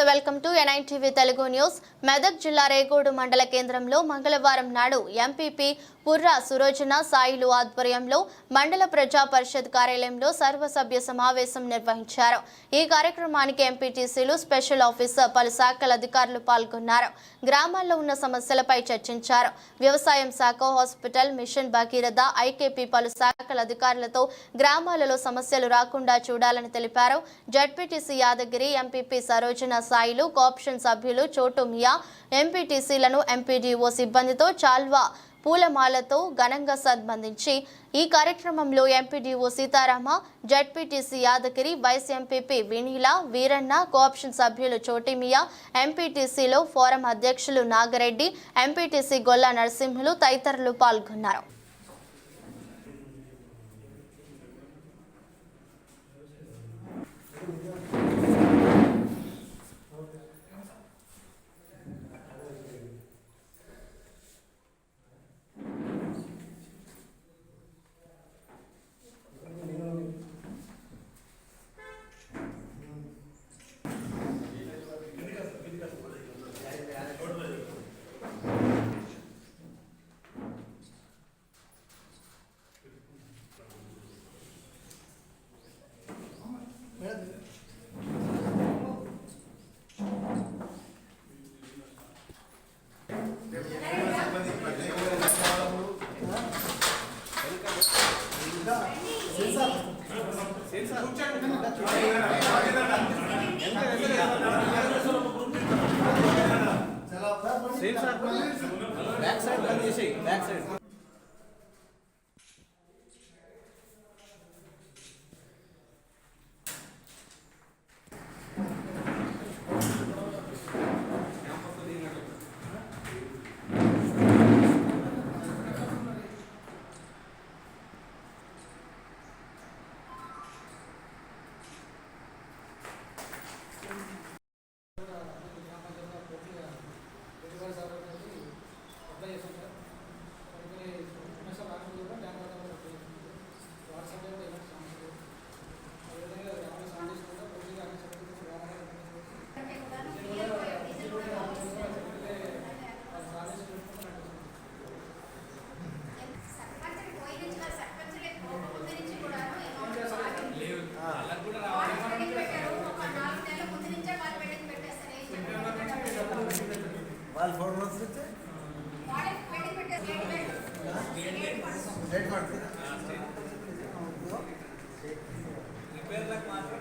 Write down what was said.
Welcome to NITV Telugu news. Medak జిల్లా రేగోడు మండల కేంద్రంలో మంగళవారం నాడు ఎంపీపీ పుర్రా సురోజన సాయిలు ఆధ్వర్యంలో మండల ప్రజా పరిషత్ కార్యాలయంలో సర్వసభ్య సమావేశం నిర్వహించారు. ఈ కార్యక్రమానికి ఎంపీటీసీలు, స్పెషల్ ఆఫీసర్, పలు శాఖల అధికారులు పాల్గొన్నారు. గ్రామాల్లో ఉన్న సమస్యలపై చర్చించారు. వ్యవసాయం శాఖ, హాస్పిటల్, మిషన్ భగీరథ, ఐకేపీ పలు శాఖల అధికారులతో గ్రామాలలో సమస్యలు రాకుండా చూడాలని తెలిపారు. ZPTC Yadagiri, MPP Sarojana Sailu, cooption సభ్యులు చోటు మియా, ఎంపీటీసీలను ఎంపీడీఓ సిబ్బందితో చాల్వా పూలమాలతో ఘనంగా సన్మానించి ఈ కార్యక్రమంలో MPDO Seetharama, ZPTC Yadagiri, vice MPP Vineela, Veeranna, co-option సభ్యులు చోటిమియా, ఎంపీటీసీలో ఫోరం అధ్యక్షులు నాగరెడ్డి, ఎంపీటీసీ గొల్ల నరసింహులు తదితరులు పాల్గొన్నారు. बैक साइड बंद చేసి बैक साइड వాళ్ళు 4 మంత్స్ నుంచి డేట్ ಮಾಡ್ತೀರಾ ರಿಪೇರ್ ಲಕ್ ಮಾತ್ರ